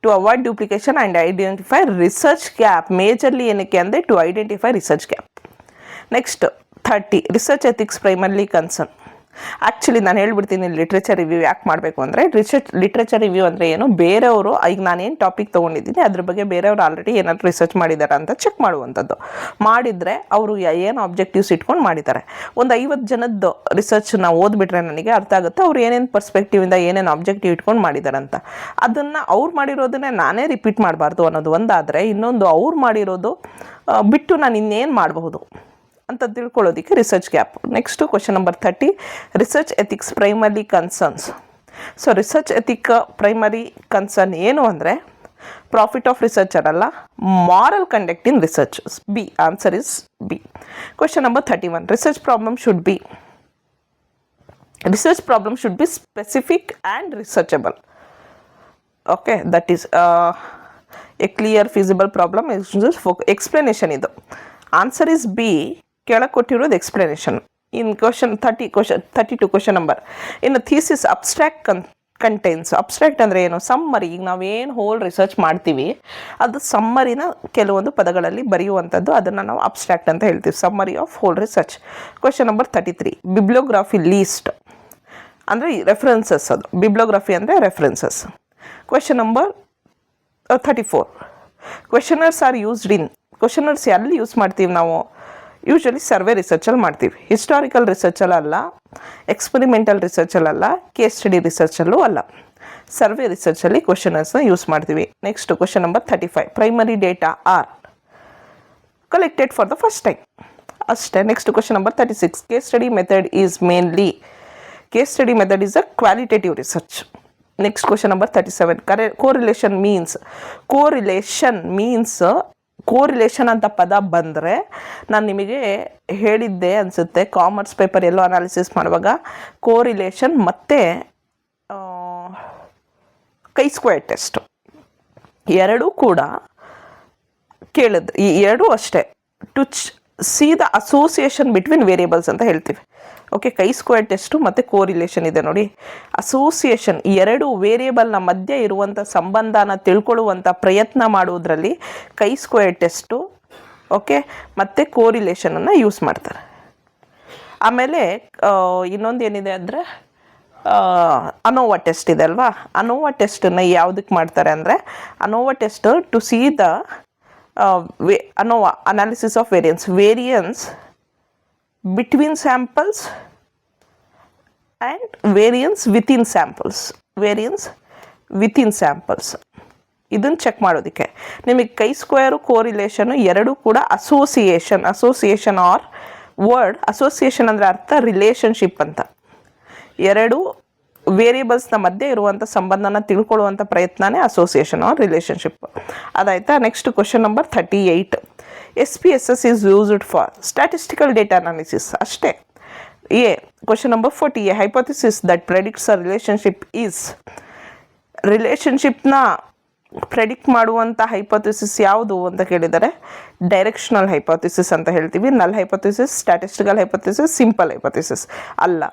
To avoid duplication and identify research gap. Majorly ಏನಕ್ಕೆ ಅಂದರೆ to identify research gap. Next 30, research ethics primarily concern. Actually ನಾನು ಹೇಳ್ಬಿಡ್ತೀನಿ ಲಿಟ್ರೇಚರ್ ರಿವ್ಯೂ ಯಾಕೆ ಮಾಡಬೇಕು ಅಂದರೆ, ಲಿಟ್ರೇಚರ್ ರಿವ್ಯೂ ಅಂದರೆ ಏನು, ಬೇರೆಯವರು ಈಗ ನಾನೇನು ಟಾಪಿಕ್ ತೊಗೊಂಡಿದ್ದೀನಿ ಅದ್ರ ಬಗ್ಗೆ ಬೇರೆಯವರು ಆಲ್ರೆಡಿ ಏನಾದರೂ ರಿಸರ್ಚ್ ಮಾಡಿದ್ದಾರೆ ಅಂತ ಚೆಕ್ ಮಾಡುವಂಥದ್ದು. ಮಾಡಿದರೆ ಅವರು ಏನು ಆಬ್ಜೆಕ್ಟಿವ್ಸ್ ಇಟ್ಕೊಂಡು ಮಾಡಿದ್ದಾರೆ. ಒಂದು 50 ಜನದ್ದು ರಿಸರ್ಚ್ ನಾವು ಓದ್ಬಿಟ್ರೆ ನನಗೆ ಅರ್ಥ ಆಗುತ್ತೆ ಅವ್ರು ಏನೇನು ಪರ್ಸ್ಪೆಕ್ಟಿವಿಂದ ಏನೇನು ಆಬ್ಜೆಕ್ಟಿವ್ ಇಟ್ಕೊಂಡು ಮಾಡಿದ್ದಾರೆ ಅಂತ. ಅದನ್ನು ಅವ್ರು ಮಾಡಿರೋದನ್ನೇ ನಾನೇ ರಿಪೀಟ್ ಮಾಡಬಾರ್ದು ಅನ್ನೋದು ಒಂದಾದರೆ, ಇನ್ನೊಂದು ಅವ್ರು ಮಾಡಿರೋದು ಬಿಟ್ಟು ನಾನು ಇನ್ನೇನು ಮಾಡಬಹುದು ಅಂತ ತಿಳ್ಕೊಳ್ಳೋದಕ್ಕೆ research gap. Next question number 30, research ethics primary concerns. So research ethic primary concern ಏನು ಅಂದರೆ ಪ್ರಾಫಿಟ್ ಆಫ್ ರಿಸರ್ಚರ್ ಅಲ್ಲ, moral conduct in research. B, answer is B. Question number 31, research problem should be specific and researchable. Okay, that is a clear feasible problem. Explanation ಇದು. Answer is B. ಕೆಳಗೆ ಕೊಟ್ಟಿರೋದು explanation. In question 32 question number. ಇನ್ನು ಥೀಸಿಸ್ ಅಬ್ಸ್ಟ್ರಾಕ್ಟ್ ಕಂಟೈನ್ಸ್. ಅಬ್ಸ್ಟ್ರಾಕ್ಟ್ ಅಂದರೆ ಏನು? ಸಮ್ಮರಿ. ಈಗ ನಾವೇನು ಹೋಲ್ ರಿಸರ್ಚ್ ಮಾಡ್ತೀವಿ ಅದು ಸಮ್ಮರಿನ ಕೆಲವೊಂದು ಪದಗಳಲ್ಲಿ ಬರೆಯುವಂಥದ್ದು, ಅದನ್ನು ನಾವು ಅಬ್ಸ್ಟ್ರಾಕ್ಟ್ ಅಂತ ಹೇಳ್ತೀವಿ, summary of whole research. Question number 33, bibliography list ಅಂದರೆ ರೆಫರೆನ್ಸಸ್. ಅದು ಬಿಬ್ಲಿಯೋಗ್ರಫಿ ಅಂದರೆ references. Question number 34, questionnaires are used in. Questionnaires ಎಲ್ಲಿ ಯೂಸ್ ಮಾಡ್ತೀವಿ ನಾವು? ಯೂಶ್ವಲಿ ಸರ್ವೆ ರಿಸರ್ಚಲ್ಲಿ ಮಾಡ್ತೀವಿ, ಹಿಸ್ಟಾರಿಕಲ್ ರಿಸರ್ಚಲ್ಲ, ಎಕ್ಸ್ಪೆರಿಮೆಂಟಲ್ ರಿಸರ್ಚಲ್ಲ, ಕೇಸ್ ಸ್ಟಡಿ ರಿಸರ್ಚಲ್ಲೂ ಅಲ್ಲ. ಸರ್ವೆ ರಿಸರ್ಚಲ್ಲಿ ಕ್ವೆಶನರ್ಸ್ನ ಯೂಸ್ ಮಾಡ್ತೀವಿ. Next question number 35, primary data are collected for the first time ಅಷ್ಟೇ. Next question number 36, case study method is mainly. Case study method is a qualitative research. Next question number 37, correlation ಅಂತ ಪದ ಬಂದರೆ ನಾನು ನಿಮಗೆ ಹೇಳಿದ್ದೆ ಅನಿಸುತ್ತೆ, ಕಾಮರ್ಸ್ ಪೇಪರ್ ಎಲ್ಲೋ ಅನಾಲಿಸಿಸ್ ಮಾಡುವಾಗ ಕೋರಿಲೇಷನ್ ಮತ್ತು chi-square ಟೆಸ್ಟು ಎರಡೂ ಕೂಡ ಕೇಳಿದ್ರು. ಈ ಎರಡೂ ಅಷ್ಟೇ, to see the association between variables ಅಂತ ಹೇಳ್ತೀವಿ. ಓಕೆ, chi-square ಟೆಸ್ಟು ಮತ್ತು ಕೋರಿಲೇಷನ್ ಇದೆ ನೋಡಿ. ಅಸೋಸಿಯೇಷನ್, ಎರಡು ವೇರಿಯೇಬಲ್ನ ಮಧ್ಯೆ ಇರುವಂಥ ಸಂಬಂಧನ ತಿಳ್ಕೊಳ್ಳುವಂಥ ಪ್ರಯತ್ನ ಮಾಡುವುದರಲ್ಲಿ chi-square ಟೆಸ್ಟು ಓಕೆ ಮತ್ತು ಕೋರಿಲೇಷನನ್ನು ಯೂಸ್ ಮಾಡ್ತಾರೆ. ಆಮೇಲೆ ಇನ್ನೊಂದು ಏನಿದೆ ಅಂದರೆ ಅನೋವಾ ಟೆಸ್ಟ್ ಇದೆ ಅಲ್ವಾ. ಅನೋವಾ ಟೆಸ್ಟನ್ನು ಯಾವುದಕ್ಕೆ ಮಾಡ್ತಾರೆ ಅಂದರೆ, ANOVA test to see the ANOVA analysis of variance between samples and variance within samples ಇದನ್ನು ಚೆಕ್ ಮಾಡೋದಕ್ಕೆ. ನಿಮಗೆ chi-square ಕೋರಿಲೇಷನು ಎರಡೂ ಕೂಡ ಅಸೋಸಿಯೇಷನ್ ಆರ್ ವರ್ಡ್ ಅಸೋಸಿಯೇಷನ್ ಅಂದರೆ ಅರ್ಥ ರಿಲೇಷನ್ಶಿಪ್ ಅಂತ. ಎರಡು ವೇರಿಯೇಬಲ್ಸ್ನ ಮಧ್ಯೆ ಇರುವಂಥ ಸಂಬಂಧನ ತಿಳ್ಕೊಳ್ಳುವಂಥ ಪ್ರಯತ್ನನೇ ಅಸೋಸಿಯೇಷನ್ ಆರ್ ರಿಲೇಷನ್ಶಿಪ್. ಅದಾಯ್ತಾ. Next question number 38. SPSS is used for statistical data analysis ಅಷ್ಟೇ. Question number 40. Hypothesis that predicts a relationship is, ರಿಲೇಷನ್ಶಿಪ್ನ ಪ್ರೆಡಿಕ್ಟ್ ಮಾಡುವಂಥ ಹೈಪೋಥಿಸಿಸ್ ಯಾವುದು ಅಂತ ಕೇಳಿದರೆ ಡೈರೆಕ್ಷನಲ್ ಹೈಪೋಥಿಸಿಸ್ ಅಂತ ಹೇಳ್ತೀವಿ. Null hypothesis, statistical hypothesis, simple hypothesis ಅಲ್ಲ,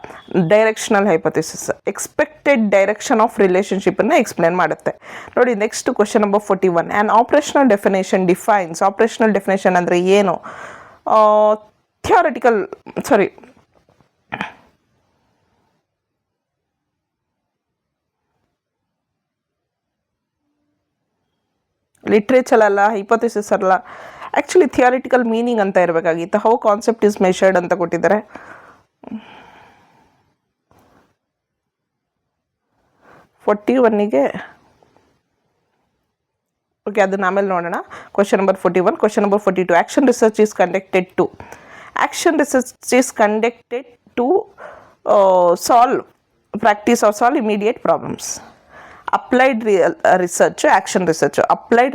directional hypothesis expected direction of ರಿಲೇಷನ್ಶಿಪ್ಪನ್ನು ಎಕ್ಸ್ಪ್ಲೇನ್ ಮಾಡುತ್ತೆ. ನೋಡಿ next question number 41. An operational definition defines, operational definition ಅಂದರೆ ಏನು? ಲಿಟ್ರೇಚರ್ ಅಲ್ಲ, ಹೈಪೋಥಿಸಿಸ್ ಅಲ್ಲ, ಆ್ಯಕ್ಚುಲಿ ಥಿಯರಿಟಿಕಲ್ ಮೀನಿಂಗ್ ಅಂತ ಇರಬೇಕಾಗಿತ್ತು. ಹೌ ಕಾನ್ಸೆಪ್ಟ್ ಈಸ್ ಮೆಷರ್ಡ್ ಅಂತ ಕೊಟ್ಟಿದ್ದಾರೆ. 41ಗೆ ಓಕೆ, ಅದನ್ನು ಆಮೇಲೆ ನೋಡೋಣ. Question number 41. Question number 42. Action research is conducted to solve immediate problems. Applied action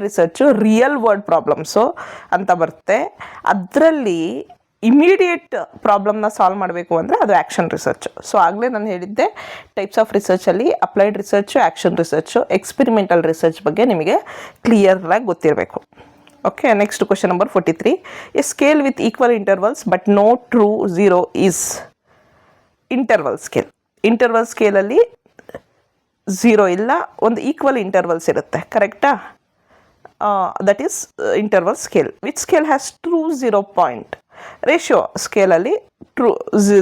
research real world problems ಅಂತ ಬರುತ್ತೆ. ಅದರಲ್ಲಿ ಇಮಿಡಿಯೇಟ್ ಪ್ರಾಬ್ಲಮ್ನ ಸಾಲ್ವ್ ಮಾಡಬೇಕು ಅಂದರೆ ಅದು ಆ್ಯಕ್ಷನ್ ರಿಸರ್ಚ್. ಸೊ ಆಗಲೇ ನಾನು ಹೇಳಿದ್ದೆ, ಟೈಪ್ಸ್ ಆಫ್ ರಿಸರ್ಚಲ್ಲಿ applied research, action research, experimental research ಬಗ್ಗೆ ನಿಮಗೆ ಕ್ಲಿಯರಾಗಿ ಗೊತ್ತಿರಬೇಕು. Okay, next question number 43. A scale with equal intervals but no true zero is interval ಸ್ಕೇಲಲ್ಲಿ ಝೀರೋ ಇಲ್ಲ, ಒಂದು ಈಕ್ವಲ್ ಇಂಟರ್ವಲ್ಸ್ ಇರುತ್ತೆ, ಕರೆಕ್ಟಾ? That is interval scale. Which scale has true 0 point? Ratio ಸ್ಕೇಲಲ್ಲಿ ಟ್ರೂ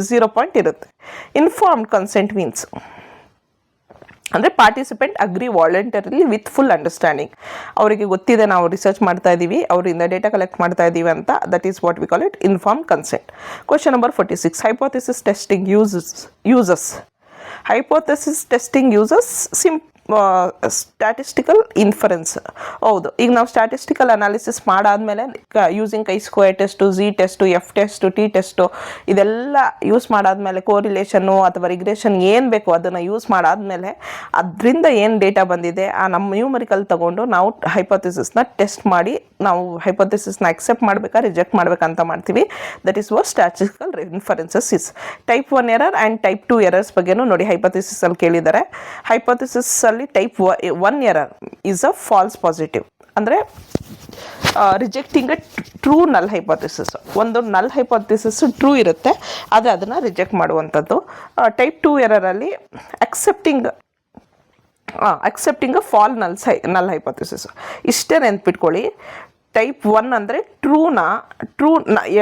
0 ಪಾಯಿಂಟ್ ಇರುತ್ತೆ. ಇನ್ಫಾರ್ಮ್ಡ್ ಕನ್ಸೆಂಟ್ ಮೀನ್ಸ್ ಅಂದರೆ participant agree voluntarily with full understanding. ಅವರಿಗೆ ಗೊತ್ತಿದೆ ನಾವು ರಿಸರ್ಚ್ ಮಾಡ್ತಾ ಇದ್ದೀವಿ, ಅವರಿಂದ ಡೇಟಾ ಕಲೆಕ್ಟ್ ಮಾಡ್ತಾ ಇದ್ದೀವಿ ಅಂತ. That is what we call it informed consent. Question number 46. Hypothesis testing uses hypothesis testing uses statistical inference. ಹೌದು, ಈಗ ನಾವು ಸ್ಟ್ಯಾಟಿಸ್ಟಿಕಲ್ ಅನಾಲಿಸಿಸ್ ಮಾಡಾದಮೇಲೆ using chi-square test, Z test, F test, T test ಇದೆಲ್ಲ ಯೂಸ್ ಮಾಡಾದಮೇಲೆ ಕೋರಿಲೇಷನ್ನು ಅಥವಾ ರಿಗ್ರೆಷನ್ ಏನು ಬೇಕೋ ಅದನ್ನು ಯೂಸ್ ಮಾಡಾದಮೇಲೆ ಅದರಿಂದ ಏನು ಡೇಟಾ ಬಂದಿದೆ ಆ ನಮ್ಮ ನ್ಯೂಮರಿಕಲ್ ತೊಗೊಂಡು ನಾವು ಹೈಪೋಥಿಸಿಸ್ನ ಟೆಸ್ಟ್ ಮಾಡಿ ನಾವು ಹೈಪೋಥಿಸಿಸ್ನ ಅಕ್ಸೆಪ್ಟ್ ಮಾಡಬೇಕಾ ರಿಜೆಕ್ಟ್ ಮಾಡಬೇಕಂತ ಮಾಡ್ತೀವಿ. That is what statistical inferences is. Type 1 error and type 2 errors ಬಗ್ಗೆನೂ ನೋಡಿ ಹೈಪೋಥಿಸಿಸಲ್ಲಿ ಕೇಳಿದ್ದಾರೆ. ಹೈಪೋಥಿಸಿಸಲ್ಲಿ type 1 error is a false positive, ಅಂದರೆ rejecting a true null hypothesis. ಒಂದು ನಲ್ ಹೈಪೋಥಿಸಿಸ್ ಟ್ರೂ ಇರುತ್ತೆ, ಆದರೆ ಅದನ್ನು ರಿಜೆಕ್ಟ್ ಮಾಡುವಂಥದ್ದು. ಟೈಪ್ 2 ಎರರಲ್ಲಿ accepting a false null hypothesis. ಇಷ್ಟೇ ನೆನ್ಪಿಟ್ಕೊಳ್ಳಿ. ಟೈಪ್ 1 ಅಂದರೆ ಟ್ರೂ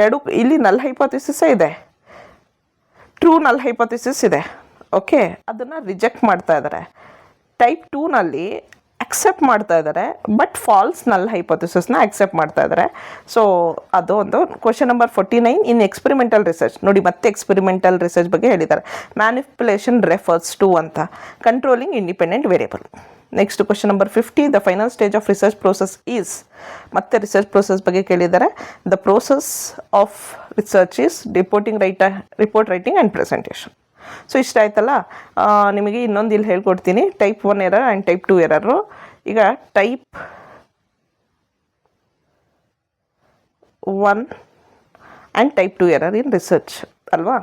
ಎರಡು, ಇಲ್ಲಿ ನಲ್ ಹೈಪೋಥಿಸಿಸ್ಸೇ ಇದೆ, ಟ್ರೂ ನಲ್ ಹೈಪೋಥಿಸಿಸ್ ಇದೆ. ಓಕೆ, ಅದನ್ನು ರಿಜೆಕ್ಟ್ ಮಾಡ್ತಾ ಇದ್ದಾರೆ. ಟೈಪ್ 2ನಲ್ಲಿ ಅಕ್ಸೆಪ್ಟ್ ಮಾಡ್ತಾ ಇದ್ದಾರೆ, ಬಟ್ ಫಾಲ್ಸ್ ನಲ್ ಹೈಪೋಥಿಸಿಸ್ನ ಅಕ್ಸೆಪ್ಟ್ ಮಾಡ್ತಾ ಇದ್ದಾರೆ. ಸೊ ಅದು ಒಂದು. Question number 49. ಇನ್ ಎಕ್ಸ್ಪೆರಿಮೆಂಟಲ್ ರಿಸರ್ಚ್ ನೋಡಿ, ಮತ್ತೆ ಎಕ್ಸ್ಪೆರಿಮೆಂಟಲ್ ರಿಸರ್ಚ್ ಬಗ್ಗೆ ಹೇಳಿದ್ದಾರೆ. ಮ್ಯಾನಿಪ್ಯುಲೇಷನ್ ರೆಫರ್ಸ್ ಟು ಅಂತ controlling independent variable. Next question number 50. The final stage of research process is, ಮತ್ತೆ ರಿಸರ್ಚ್ ಪ್ರೋಸೆಸ್ ಬಗ್ಗೆ ಕೇಳಿದ್ದಾರೆ. The process of research is report writing and presentation. So ಇಷ್ಟ ಆಯ್ತಲ್ಲ. ನಿಮಗೆ ಇನ್ನೊಂದು ಇಲ್ಲಿ ಹೇಳ್ಕೊಡ್ತೀನಿ. Type 1 error and type 2 ಎರರು. ಈಗ type 1 and type 2 error in research ಅಲ್ವಾ,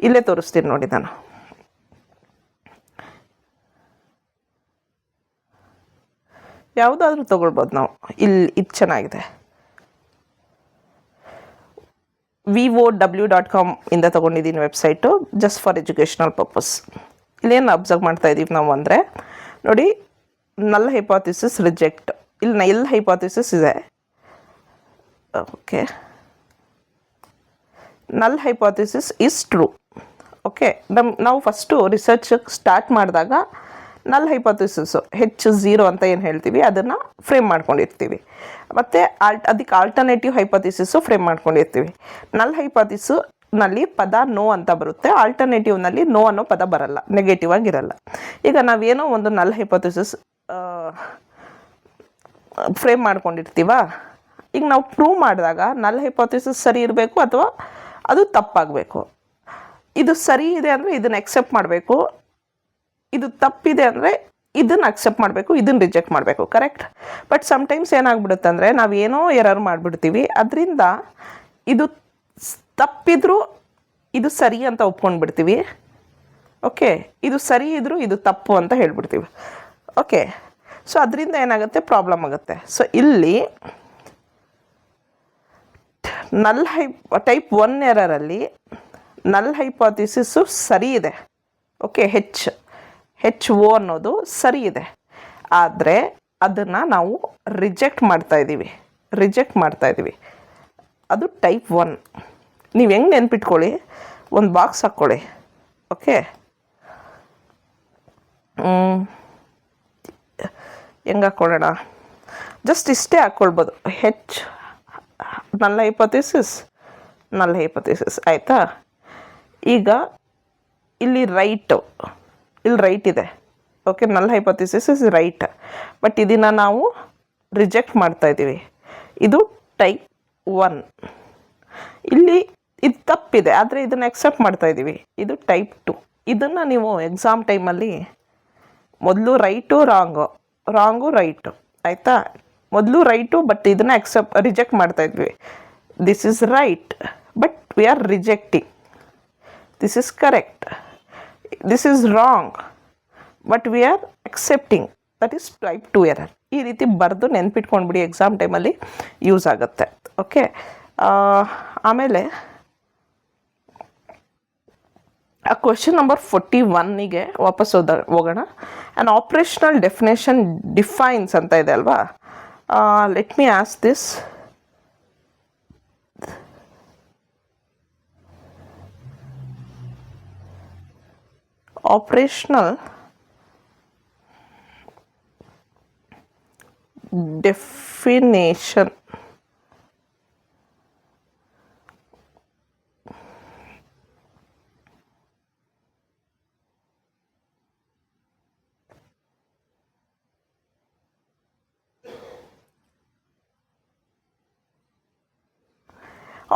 ಇಲ್ಲೇ ತೋರಿಸ್ತೀನಿ ನೋಡಿ ನಾನು. ಯಾವುದಾದ್ರೂ ತೊಗೊಳ್ಬೋದು ನಾವು. ಇಲ್ಲಿ ಇದು ಚೆನ್ನಾಗಿದೆ, VOW.com ಇಂದ ತೊಗೊಂಡಿದ್ದೀನಿ website, just for educational purpose. ಇಲ್ಲೇನು ಅಬ್ಸರ್ವ್ ಮಾಡ್ತಾ ಇದ್ದೀವಿ ನಾವು ಅಂದರೆ, ನೋಡಿ, ನಲ್ ಹೈಪಾಥಿಸಿಸ್ ರಿಜೆಕ್ಟ್. ಇಲ್ಲಿ ನಲ್ ಹೈಪಾಥಿಸಿಸ್ ಇದೆ. ಓಕೆ, ನಲ್ ಹೈಪಾಥಿಸಿಸ್ ಈಸ್ ಟ್ರೂ. ಓಕೆ, ನಾವು ಫಸ್ಟು ರಿಸರ್ಚ್ ಸ್ಟಾರ್ಟ್ ಮಾಡಿದಾಗ ನಲ್ ಹೈಪಾಥಿಸಿಸು H0 ಅಂತ ಏನು ಹೇಳ್ತೀವಿ ಅದನ್ನು ಫ್ರೇಮ್ ಮಾಡ್ಕೊಂಡಿರ್ತೀವಿ. ಮತ್ತು ಅದಕ್ಕೆ ಆಲ್ಟರ್ನೇಟಿವ್ ಹೈಪಾಥಿಸಿಸು ಫ್ರೇಮ್ ಮಾಡ್ಕೊಂಡಿರ್ತೀವಿ. ನಲ್ ಹೈಪಾಥಿಸಿನಲ್ಲಿ ಪದ ನೋ ಅಂತ ಬರುತ್ತೆ, ಆಲ್ಟರ್ನೇಟಿವ್ನಲ್ಲಿ ನೋ ಅನ್ನೋ ಪದ ಬರಲ್ಲ, ನೆಗೆಟಿವ್ ಆಗಿರಲ್ಲ. ಈಗ ನಾವೇನೋ ಒಂದು ನಲ್ ಹೈಪಾಥಿಸಿಸ್ ಫ್ರೇಮ್ ಮಾಡ್ಕೊಂಡಿರ್ತೀವ. ಈಗ ನಾವು ಪ್ರೂವ್ ಮಾಡಿದಾಗ ನಲ್ ಹೈಪಾಥಿಸಿಸ್ ಸರಿ ಇರಬೇಕು ಅಥವಾ ಅದು ತಪ್ಪಾಗಬೇಕು. ಇದು ಸರಿ ಇದೆ ಅಂದರೆ ಇದನ್ನು ಅಕ್ಸೆಪ್ಟ್ ಮಾಡಬೇಕು, ಇದು ತಪ್ಪಿದೆ ಅಂದರೆ ಇದನ್ನು ಅಕ್ಸೆಪ್ಟ್ ಮಾಡಬೇಕು, ಇದನ್ನು ರಿಜೆಕ್ಟ್ ಮಾಡಬೇಕು. ಕರೆಕ್ಟ್? ಬಟ್ ಸಮ್ಟೈಮ್ಸ್ ಏನಾಗ್ಬಿಡುತ್ತೆ ಅಂದರೆ ನಾವೇನೋ ಎರರ್ ಮಾಡಿಬಿಡ್ತೀವಿ, ಅದರಿಂದ ಇದು ತಪ್ಪಿದ್ರೂ ಇದು ಸರಿ ಅಂತ ಒಪ್ಕೊಂಡ್ಬಿಡ್ತೀವಿ. ಓಕೆ, ಇದು ಸರಿ ಇದ್ದರೂ ಇದು ತಪ್ಪು ಅಂತ ಹೇಳ್ಬಿಡ್ತೀವಿ. ಓಕೆ, ಸೊ ಅದರಿಂದ ಏನಾಗುತ್ತೆ, ಪ್ರಾಬ್ಲಮ್ ಆಗುತ್ತೆ. ಸೊ ಇಲ್ಲಿ ಟೈಪ್ 1 ಎರರಲ್ಲಿ ನಲ್ ಹೈಪಾಥಿಸಿಸ್ಸು ಸರಿ ಇದೆ. ಓಕೆ, HO ಅನ್ನೋದು ಸರಿ ಇದೆ, ಆದರೆ ಅದನ್ನು ನಾವು ರಿಜೆಕ್ಟ್ ಮಾಡ್ತಾಯಿದ್ದೀವಿ. ಅದು ಟೈಪ್ 1. ನೀವು ಹೆಂಗೆ ನೆನ್ಪಿಟ್ಕೊಳ್ಳಿ, ಒಂದು ಬಾಕ್ಸ್ ಹಾಕ್ಕೊಳ್ಳಿ. ಓಕೆ, ಹೆಂಗೆ ಹಾಕ್ಕೊಳ್ಳೋಣ, ಜಸ್ಟ್ ಇಷ್ಟೇ ಹಾಕ್ಕೊಳ್ಬೋದು. ನಲ್ ಹೈಪಾಥಿಸಿಸ್ ಆಯಿತಾ. ಈಗ ಇಲ್ಲಿ ರೈಟ್ ಇದೆ. ಓಕೆ, ನಲ್ ಹೈಪಾಥಿಸಿಸ್ ಇಸ್ ರೈಟ್, ಬಟ್ ಇದನ್ನು ನಾವು ರಿಜೆಕ್ಟ್ ಮಾಡ್ತಾಯಿದ್ದೀವಿ. ಇದು ಟೈಪ್ 1. ಇಲ್ಲಿ ಇದು ತಪ್ಪಿದೆ, ಆದರೆ ಇದನ್ನು ಅಕ್ಸೆಪ್ಟ್ ಮಾಡ್ತಾಯಿದ್ದೀವಿ. ಇದು ಟೈಪ್ 2. ಇದನ್ನು ನೀವು ಎಕ್ಸಾಮ್ ಟೈಮಲ್ಲಿ ಮೊದಲು ರಾಂಗು ರೈಟು ಆಯಿತಾ. ಮೊದಲು ರೈಟು, ಬಟ್ ಇದನ್ನು ರಿಜೆಕ್ಟ್ ಮಾಡ್ತಾಯಿದ್ವಿ. This is right, but we are rejecting. This is correct, this is wrong, but we are accepting. That is type 2 error. ಈ ರೀತಿ ಬರೆದು ನೆನ್ಪಿಟ್ಕೊಂಡ್ಬಿಡಿ, ಎಕ್ಸಾಮ್ ಟೈಮಲ್ಲಿ ಯೂಸ್ ಆಗುತ್ತೆ. ಓಕೆ, ಆಮೇಲೆ ಆ ಕ್ವೆಶನ್ ನಂಬರ್ 41ಗೆ ವಾಪಸ್ ಹೋಗೋಣ. ಆ್ಯನ್ ಆಪ್ರೇಷನಲ್ ಡೆಫಿನೇಷನ್ ಡಿಫೈನ್ಸ್ ಅಂತ ಇದೆ ಅಲ್ವಾ. Let me ask this. Operational definition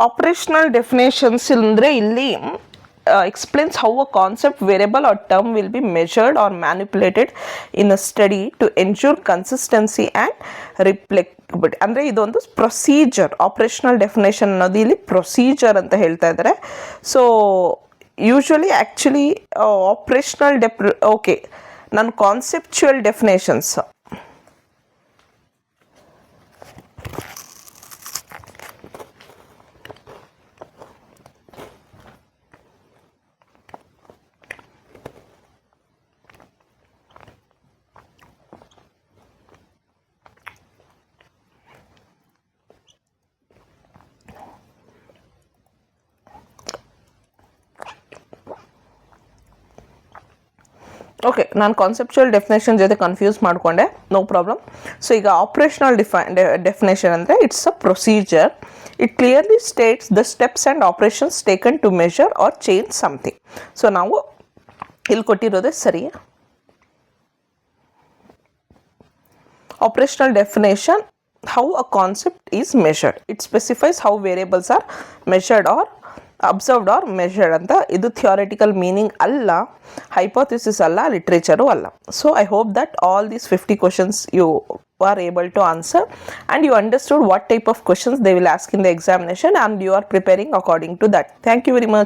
operational definitions ಅಂದರೆ ಇಲ್ಲಿ explains how a concept, variable or term will be measured or manipulated in a study to ensure consistency and replicability. ಅಂದರೆ ಇದೊಂದು ಪ್ರೊಸೀಜರ್. ಆಪ್ರೇಷನಲ್ ಡೆಫಿನೇಷನ್ ಅನ್ನೋದು ಇಲ್ಲಿ ಪ್ರೊಸೀಜರ್ ಅಂತ ಹೇಳ್ತಾ ಇದ್ದಾರೆ. So usually actually operational okay, ನನ್ನ ಕಾನ್ಸೆಪ್ಚುಯಲ್ ಡೆಫಿನೇಷನ್ಸ್ ಓಕೆ, ನಾನು ಕಾನ್ಸೆಪ್ಚುಯಲ್ ಡೆಫಿನೇಷನ್ ಜೊತೆ ಕನ್ಫ್ಯೂಸ್ ಮಾಡಿಕೊಂಡೆ, ನೋ ಪ್ರಾಬ್ಲಮ್. ಸೊ ಈಗ ಆಪ್ರೇಷನಲ್ ಡೆಫಿನೇಷನ್ ಅಂದರೆ it's a procedure. It clearly states the steps and operations taken to measure or change something. So ನಾವು ಇಲ್ಲಿ ಕೊಟ್ಟಿರೋದೇ ಸರಿ. Operational definition, how a concept is measured. It specifies how variables are measured or observed or measured ಅಂತ. ಇದು ಥಿಯೋರಿಟಿಕಲ್ ಮೀನಿಂಗ್ ಅಲ್ಲ, ಹೈಪೋಥಿಸಿಸ್ ಅಲ್ಲ, ಲಿಟ್ರೇಚರು ಅಲ್ಲ. So I hope that all these 50 questions you are able to answer and you understood what type of questions they will ask in the examination and you are preparing according to that. Thank you very much.